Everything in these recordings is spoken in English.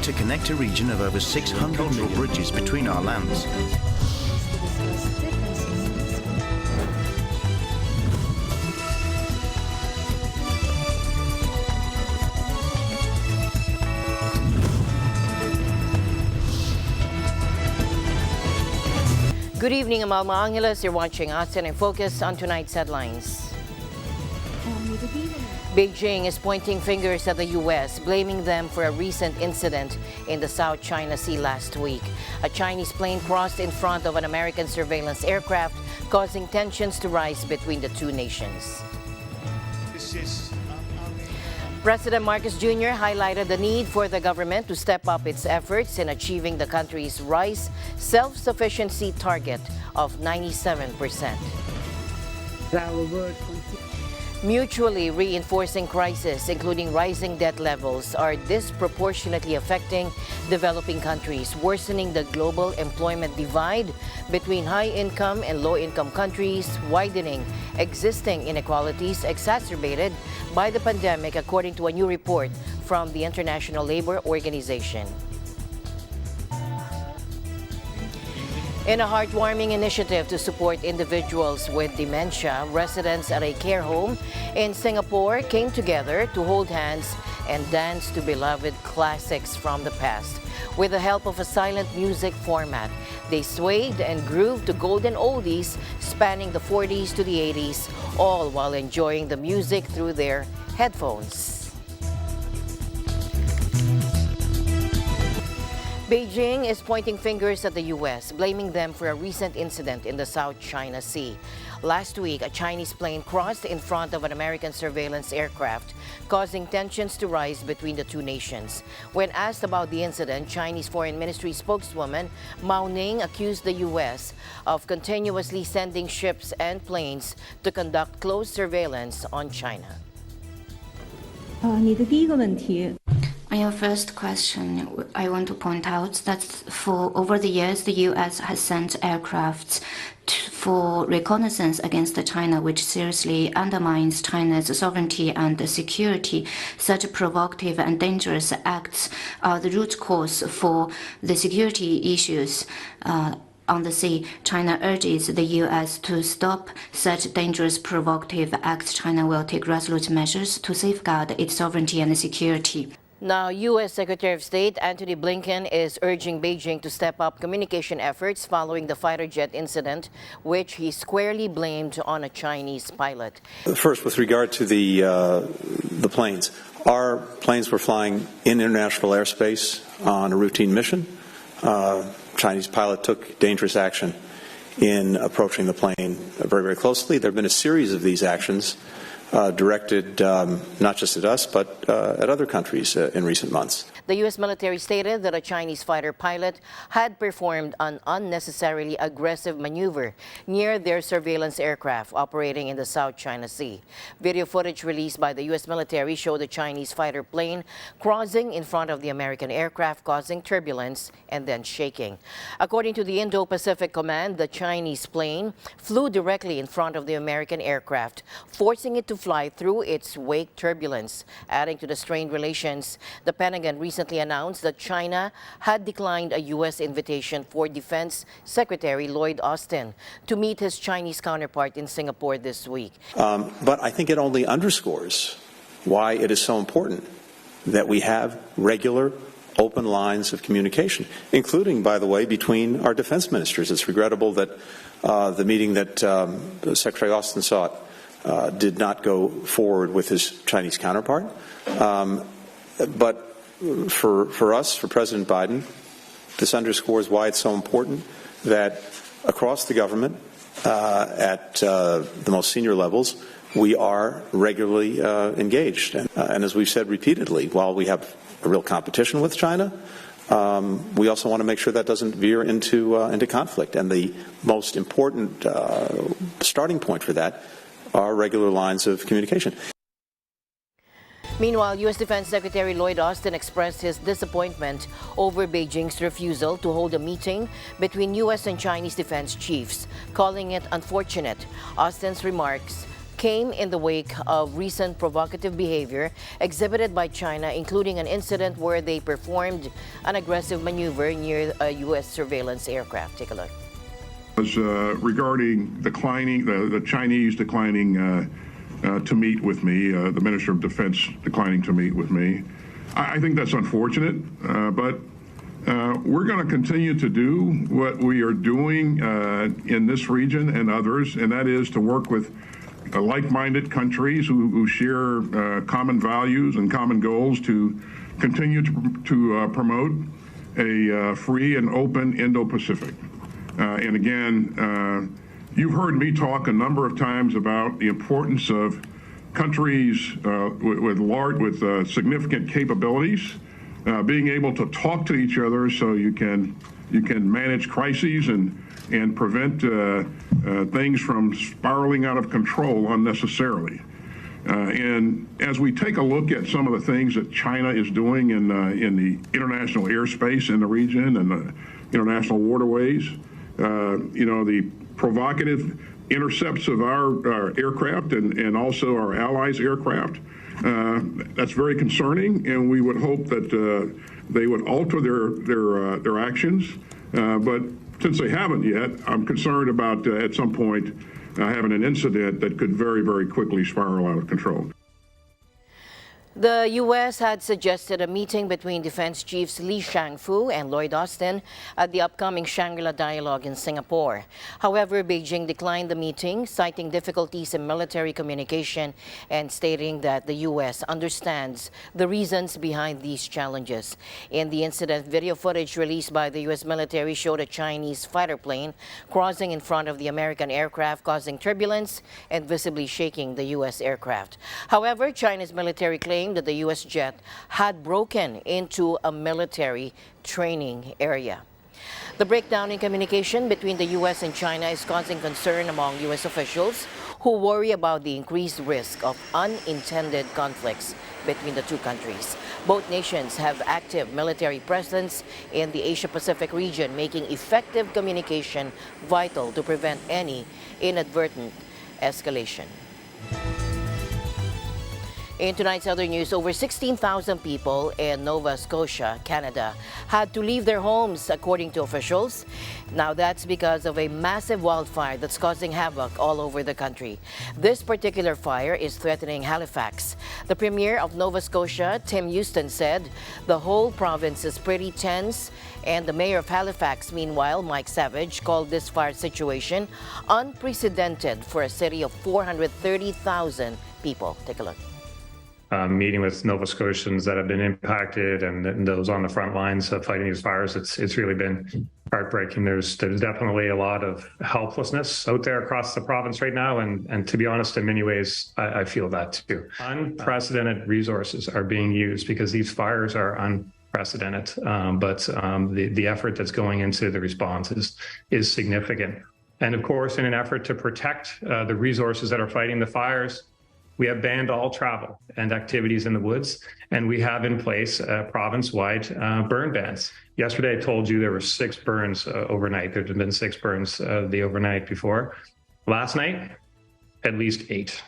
to connect a region of over 600 million bridges between our lands. Good evening, I'm Alma Angeles. You're watching Asean in Focus on tonight's headlines. Beijing is pointing fingers at the U.S., blaming them for a recent incident in the South China Sea last week. A Chinese plane crossed in front of an American surveillance aircraft, causing tensions to rise between the two nations. President Marcos Jr. highlighted the need for the government to step up its efforts in achieving the country's rice self-sufficiency target of 97%. Mutually reinforcing crises, including rising debt levels, are disproportionately affecting developing countries, worsening the global employment divide between high-income and low-income countries, widening existing inequalities exacerbated by the pandemic, according to a new report from the International Labour Organization. In a heartwarming initiative to support individuals with dementia, residents at a care home in Singapore came together to hold hands and dance to beloved classics from the past. With the help of a silent music format, they swayed and grooved to golden oldies spanning the 40s to the 80s, all while enjoying the music through their headphones. Beijing is pointing fingers at the U.S., blaming them for a recent incident in the South China Sea. Last week, a Chinese plane crossed in front of an American surveillance aircraft, causing tensions to rise between the two nations. When asked about the incident, Chinese Foreign Ministry spokeswoman Mao Ning accused the U.S. of continuously sending ships and planes to conduct close surveillance on China. 你的第一个问题 On your first question, I want to point out that for over the years, the U.S. has sent aircrafts for reconnaissance against China, which seriously undermines China's sovereignty and security. Such provocative and dangerous acts are the root cause for the security issues on the sea. China urges the U.S. to stop such dangerous provocative acts. China will take resolute measures to safeguard its sovereignty and security. Now, U.S. Secretary of State Antony Blinken is urging Beijing to step up communication efforts following the fighter jet incident, which he squarely blamed on a Chinese pilot. First, with regard to the planes, our planes were flying in international airspace on a routine mission. Chinese pilot took dangerous action in approaching the plane very, very closely. There have been a series of these actions directed not just at us, but at other countries in recent months. The U.S. military stated that a Chinese fighter pilot had performed an unnecessarily aggressive maneuver near their surveillance aircraft operating in the South China Sea. Video footage released by the U.S. military showed the Chinese fighter plane crossing in front of the American aircraft, causing turbulence and then shaking. According to the Indo-Pacific Command, the Chinese plane flew directly in front of the American aircraft, forcing it to fly through its wake turbulence. Adding to the strained relations, the Pentagon recently announced that China had declined a U.S. invitation for Defense Secretary Lloyd Austin to meet his Chinese counterpart in Singapore this week. But I think it only underscores why it is so important that we have regular, open lines of communication, including, by the way, between our defense ministers. It's regrettable that the meeting that Secretary Austin sought did not go forward with his Chinese counterpart. But for us, for President Biden, this underscores why it's so important that across the government, at the most senior levels, we are regularly engaged. And as we've said repeatedly, while we have a real competition with China, we also want to make sure that doesn't veer into conflict. And the most important starting point for that are regular lines of communication. Meanwhile, U.S. Defense Secretary Lloyd Austin expressed his disappointment over Beijing's refusal to hold a meeting between U.S. and Chinese defense chiefs, calling it unfortunate. Austin's remarks came in the wake of recent provocative behavior exhibited by China, including an incident where they performed an aggressive maneuver near a U.S. surveillance aircraft. Take a look. Was regarding the Chinese declining to meet with me, the Minister of Defense declining to meet with me. I think that's unfortunate, but we're going to continue to do what we are doing in this region and others, and that is to work with like-minded countries who share common values and common goals to continue to promote a free and open Indo-Pacific. And again, you've heard me talk a number of times about the importance of countries with significant capabilities being able to talk to each other so you can manage crises and prevent things from spiraling out of control unnecessarily. And as we take a look at some of the things that China is doing in the international airspace in the region and the international waterways, the provocative intercepts of our aircraft and also our allies' aircraft, that's very concerning, and we would hope that they would alter their actions. But since they haven't yet, I'm concerned about at some point having an incident that could very, very quickly spiral out of control. The U.S. had suggested a meeting between Defense Chiefs Li Shangfu and Lloyd Austin at the upcoming Shangri-La Dialogue in Singapore. However, Beijing declined the meeting, citing difficulties in military communication and stating that the U.S. understands the reasons behind these challenges. In the incident, video footage released by the U.S. military showed a Chinese fighter plane crossing in front of the American aircraft, causing turbulence and visibly shaking the U.S. aircraft. However, China's military claimed that the U.S. jet had broken into a military training area. The breakdown in communication between the U.S. and China is causing concern among U.S. officials who worry about the increased risk of unintended conflicts between the two countries. Both nations have active military presence in the Asia-Pacific region, making effective communication vital to prevent any inadvertent escalation. In tonight's other news, over 16,000 people in Nova Scotia, Canada, had to leave their homes, according to officials. Now, that's because of a massive wildfire that's causing havoc all over the country. This particular fire is threatening Halifax. The Premier of Nova Scotia, Tim Houston, said the whole province is pretty tense, and the Mayor of Halifax, meanwhile, Mike Savage, called this fire situation unprecedented for a city of 430,000 people. Take a look. Meeting with Nova Scotians that have been impacted and those on the front lines of fighting these fires, it's really been heartbreaking. There's definitely a lot of helplessness out there across the province right now, and to be honest, in many ways, I feel that too. Unprecedented resources are being used because these fires are unprecedented, but the effort that's going into the response is significant. And of course, in an effort to protect the resources that are fighting the fires, we have banned all travel and activities in the woods, and we have in place province-wide burn bans. Yesterday, I told you there were 6 burns overnight. There had been 6 burns the overnight before. Last night, at least 8.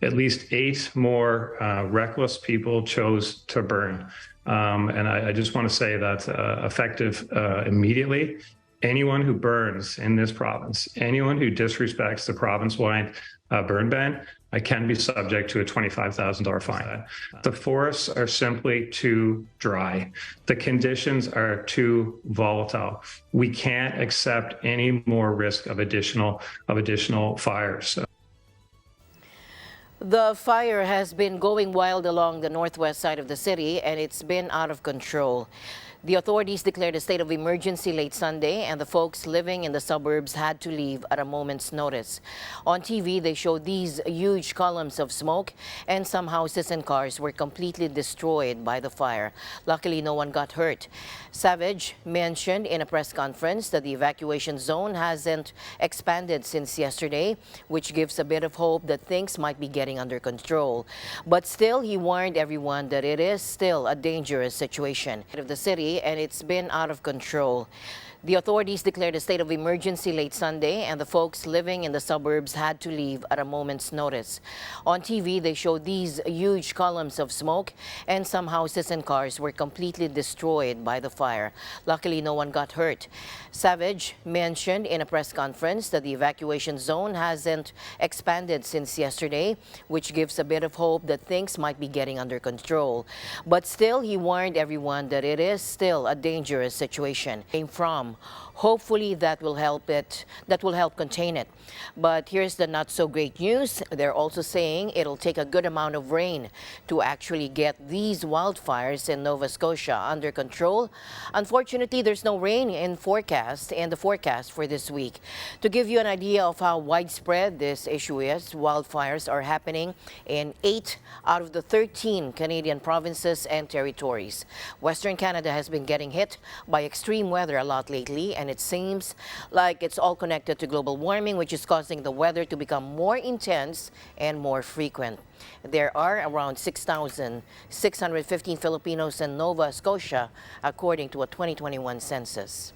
At least 8 more reckless people chose to burn. And I just want to say that effective immediately, anyone who burns in this province, anyone who disrespects the province-wide burn ban, I can be subject to a $25,000 fine. The forests are simply too dry. The conditions are too volatile. We can't accept any more risk of additional fires. The fire has been going wild along the northwest side of the city, and it's been out of control. The authorities declared a state of emergency late Sunday, and the folks living in the suburbs had to leave at a moment's notice. On TV, they showed these huge columns of smoke, and some houses and cars were completely destroyed by the fire. Luckily, no one got hurt. Savage mentioned in a press conference that the evacuation zone hasn't expanded since yesterday, which gives a bit of hope that things might be getting under control. But still, he warned everyone that it is still a dangerous situation of the city, and it's been out of control. The authorities declared a state of emergency late Sunday, and the folks living in the suburbs had to leave at a moment's notice. On TV, they showed these huge columns of smoke, and some houses and cars were completely destroyed by the fire. Luckily, no one got hurt. Savage mentioned in a press conference that the evacuation zone hasn't expanded since yesterday, which gives a bit of hope that things might be getting under control. But still, he warned everyone that it is still a dangerous situation. Came from. Hopefully that will help contain it. But here's the not so great news. They're also saying it'll take a good amount of rain to actually get these wildfires in Nova Scotia under control. Unfortunately, there's no rain in the forecast for this week. To give you an idea of how widespread this issue is, wildfires are happening in 8 out of the 13 Canadian provinces and territories. Western Canada has been getting hit by extreme weather a lot lately, and it seems like it's all connected to global warming, which is causing the weather to become more intense and more frequent. There are around 6,615 Filipinos in Nova Scotia, according to a 2021 census.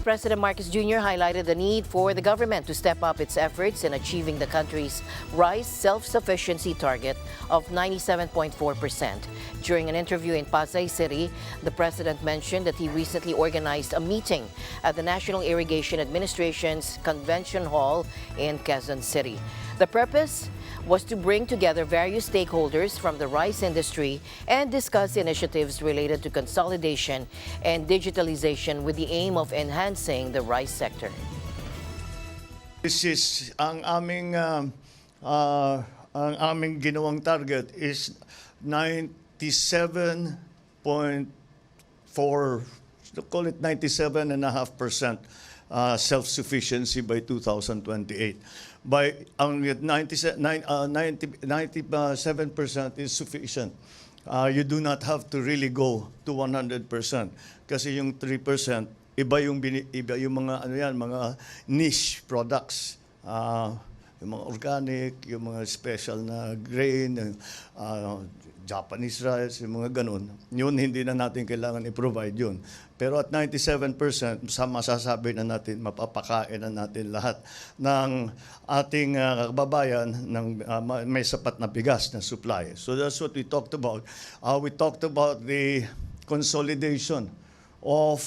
President Marcos Jr. highlighted the need for the government to step up its efforts in achieving the country's rice self-sufficiency target of 97.4%. During an interview in Pasay City, the president mentioned that he recently organized a meeting at the National Irrigation Administration's Convention Hall in Quezon City. The purpose was to bring together various stakeholders from the rice industry and discuss initiatives related to consolidation and digitalization with the aim of enhancing the rice sector. This is ang aming ginawang target is 97.4, call it 97.5% self-sufficiency by 2028. By ang 97% is sufficient. You do not have to really go to 100% kasi yung 3% iba yung mga mga niche products. Yung mga organic, yung mga special na grain, Japanese rice, yung mga ganun. Yun, hindi na natin kailangan i-provide yun. Pero at 97%, masasabi na natin, mapapakain na natin lahat ng ating kababayan ng may sapat na bigas na supply. So that's what we talked about. We talked about the consolidation of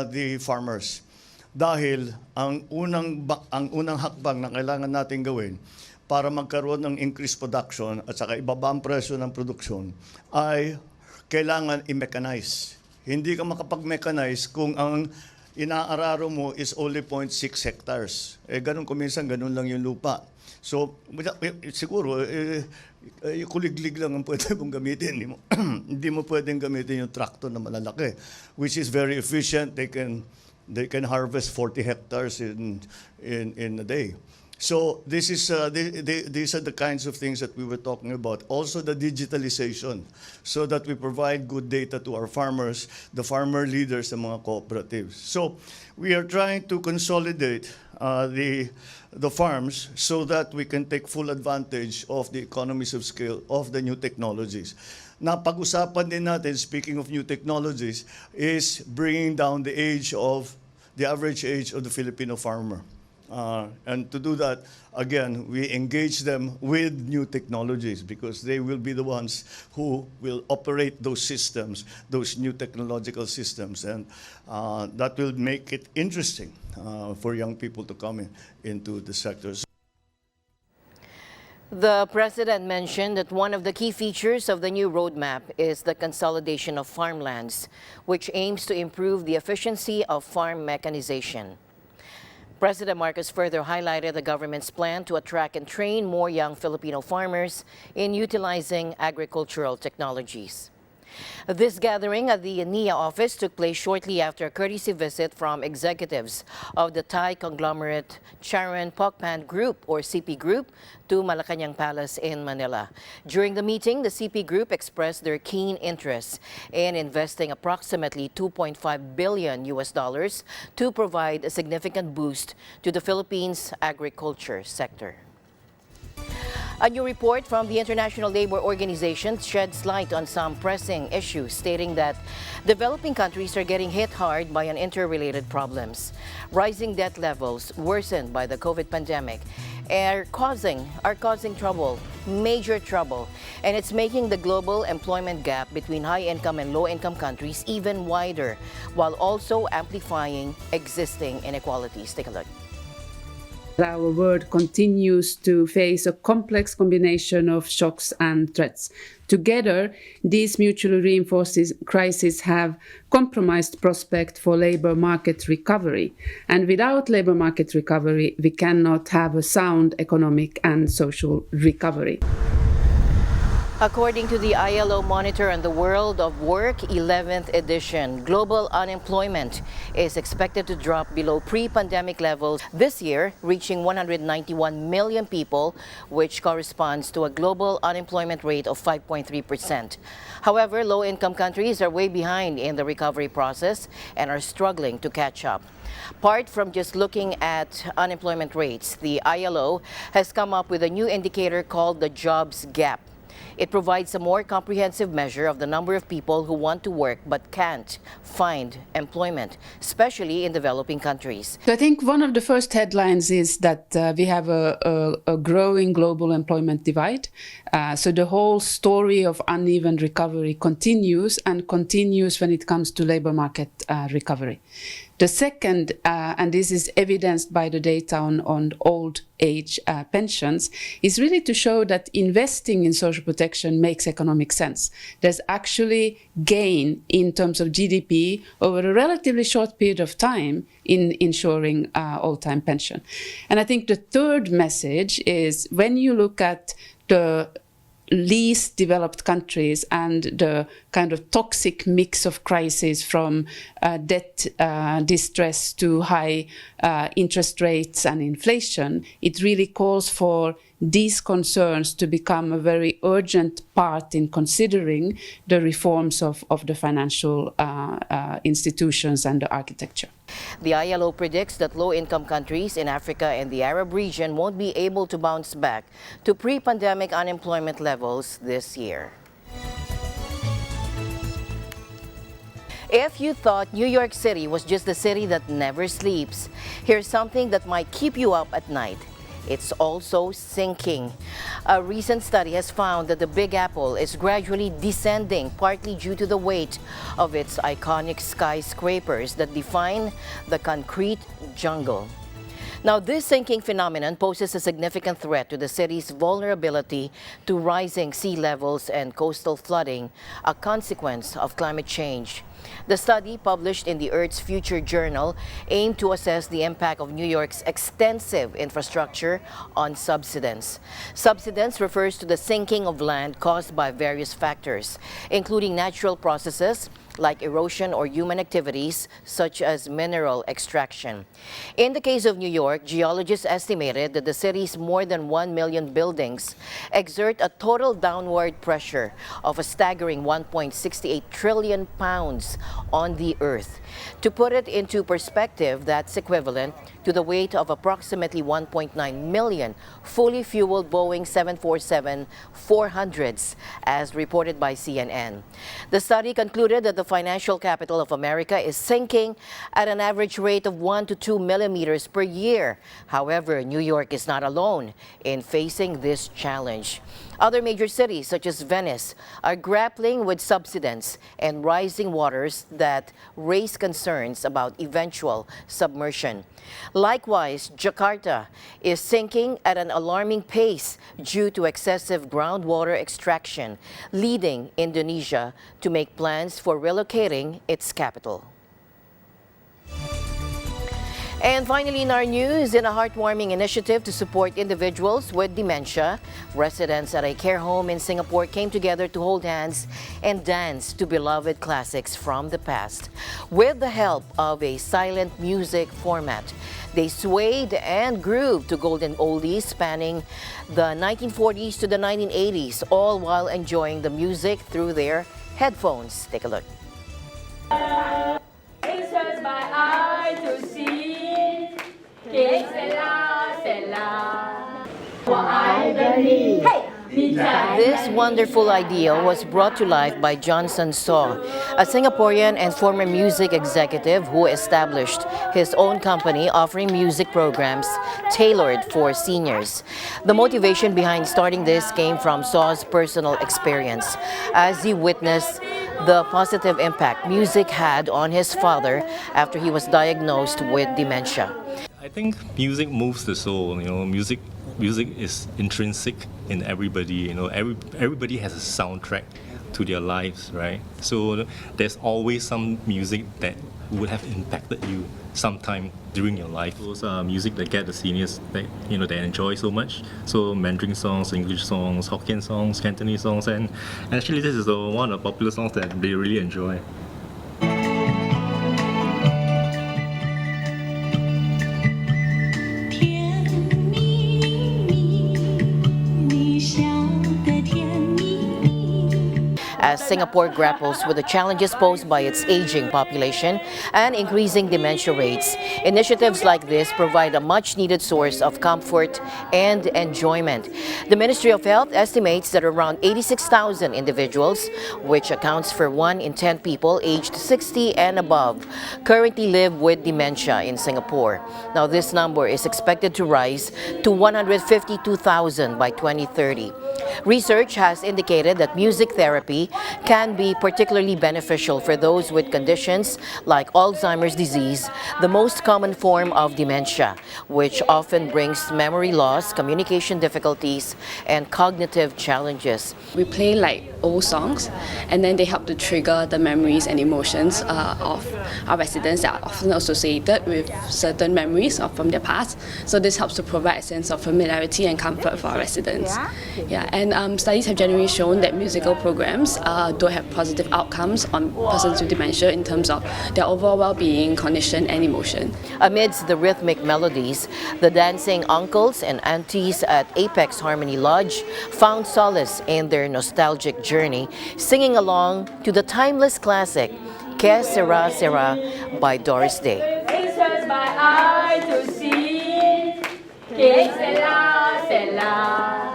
the farmers. Dahil ang unang hakbang na kailangan natin gawin para magkaroon ng increased production at saka ibaba ang presyo ng produksyon ay kailangan i-mechanize. Hindi ka makapag-mechanize kung ang inaararo mo is only 0.6 hectares. Ganun kuminsan, ganun lang yung lupa. So, siguro, kuliglig lang ang pwede mong gamitin. Hindi mo pwedeng gamitin yung tractor na malalaki, which is very efficient. They can harvest 40 hectares in a day. So this is these are the kinds of things that we were talking about. Also the digitalization, so that we provide good data to our farmers, the farmer leaders, and mga cooperatives. So we are trying to consolidate the farms so that we can take full advantage of the economies of scale of the new technologies. Napag-usapan din natin, speaking of new technologies, is bringing down the average age of the Filipino farmer. And to do that, again, we engage them with new technologies because they will be the ones who will operate those systems, those new technological systems, and that will make it interesting for young people to come into the sectors. The president mentioned that one of the key features of the new roadmap is the consolidation of farmlands, which aims to improve the efficiency of farm mechanization. President Marcos further highlighted the government's plan to attract and train more young Filipino farmers in utilizing agricultural technologies. This gathering at the NIA office took place shortly after a courtesy visit from executives of the Thai conglomerate Charon Pokpan Group, or CP Group, to Malacanang Palace in Manila. During the meeting, the CP Group expressed their keen interest in investing approximately $2.5 billion to provide a significant boost to the Philippines' agriculture sector. A new report from the International Labour Organization sheds light on some pressing issues, stating that developing countries are getting hit hard by interrelated problems. Rising debt levels worsened by the COVID pandemic are causing trouble, major trouble, and it's making the global employment gap between high-income and low-income countries even wider, while also amplifying existing inequalities. Take a look. Our world continues to face a complex combination of shocks and threats. Together, these mutually reinforcing crises have compromised prospect for labour market recovery. And without labour market recovery, we cannot have a sound economic and social recovery. According to the ILO Monitor on the World of Work 11th edition, global unemployment is expected to drop below pre-pandemic levels this year, reaching 191 million people, which corresponds to a global unemployment rate of 5.3%. However, low-income countries are way behind in the recovery process and are struggling to catch up. Apart from just looking at unemployment rates, the ILO has come up with a new indicator called the jobs gap. It provides a more comprehensive measure of the number of people who want to work but can't find employment, especially in developing countries. So I think one of the first headlines is that we have a growing global employment divide. So the whole story of uneven recovery continues when it comes to labor market recovery. The second, and this is evidenced by the data on old age pensions, is really to show that investing in social protection makes economic sense. There's actually gain in terms of GDP over a relatively short period of time in ensuring old-time pension. And I think the third message is when you look at the least developed countries and the kind of toxic mix of crises from debt distress to high interest rates and inflation, it really calls for these concerns to become a very urgent part in considering the reforms of the financial institutions and the architecture. The ILO predicts that low-income countries in Africa and the Arab region won't be able to bounce back to pre-pandemic unemployment levels this year. If you thought New York City was just the city that never sleeps, here's something that might keep you up at night. It's also sinking. A recent study has found that the Big Apple is gradually descending, partly due to the weight of its iconic skyscrapers that define the concrete jungle. Now, this sinking phenomenon poses a significant threat to the city's vulnerability to rising sea levels and coastal flooding, a consequence of climate change. The study, published in the Earth's Future Journal, aimed to assess the impact of New York's extensive infrastructure on subsidence. Subsidence refers to the sinking of land caused by various factors, including natural processes like erosion or human activities such as mineral extraction. In the case of New York, geologists estimated that the city's more than 1 million buildings exert a total downward pressure of a staggering 1.68 trillion pounds on the earth. To put it into perspective, that's equivalent to the weight of approximately 1.9 million fully fueled Boeing 747-400s, as reported by CNN. The study concluded that the financial capital of America is sinking at an average rate of 1 to 2 millimeters per year. However, New York is not alone in facing this challenge. Other major cities, such as Venice, are grappling with subsidence and rising waters that raise concerns about eventual submersion. Likewise, Jakarta is sinking at an alarming pace due to excessive groundwater extraction, leading Indonesia to make plans for relocating its capital. And finally, in our news, in a heartwarming initiative to support individuals with dementia, residents at a care home in Singapore came together to hold hands and dance to beloved classics from the past. With the help of a silent music format, they swayed and grooved to golden oldies spanning the 1940s to the 1980s, all while enjoying the music through their headphones. Take a look. It's just my eye to see. Que Stella, Stella. 我爱的你。Hey! This wonderful idea was brought to life by Johnson Saw, a Singaporean and former music executive who established his own company offering music programs tailored for seniors. The motivation behind starting this came from Saw's personal experience as he witnessed the positive impact music had on his father after he was diagnosed with dementia. I think music moves the soul. Music is intrinsic in everybody. Everybody has a soundtrack to their lives, right? So there's always some music that would have impacted you sometime during your life. Those are music that get the seniors that they enjoy so much. So Mandarin songs, English songs, Hokkien songs, Cantonese songs, and actually this is one of the popular songs that they really enjoy. As Singapore grapples with the challenges posed by its aging population and increasing dementia rates, initiatives like this provide a much-needed source of comfort and enjoyment. The Ministry of Health estimates that around 86,000 individuals, which accounts for 1 in 10 people aged 60 and above, currently live with dementia in Singapore. Now, this number is expected to rise to 152,000 by 2030. Research has indicated that music therapy can be particularly beneficial for those with conditions like Alzheimer's disease, the most common form of dementia, which often brings memory loss, communication difficulties, and cognitive challenges. We play like old songs, and then they help to trigger the memories and emotions of our residents that are often associated with certain memories from their past. So this helps to provide a sense of familiarity and comfort for our residents. And studies have generally shown that musical programs do have positive outcomes on persons with dementia in terms of their overall well-being, cognition, and emotion. Amidst the rhythmic melodies, the dancing uncles and aunties at Apex Harmony Lodge found solace in their nostalgic journey, singing along to the timeless classic, Que Sera Sera by Doris Day. Fixes my eye to see. Que sera, sera.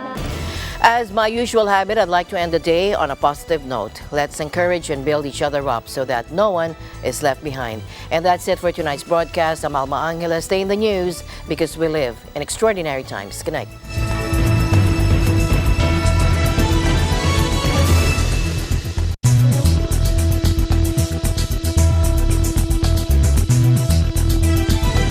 As my usual habit, I'd like to end the day on a positive note. Let's encourage and build each other up so that no one is left behind. And that's it for tonight's broadcast. I'm Alma Angela. Stay in the news because we live in extraordinary times. Good night.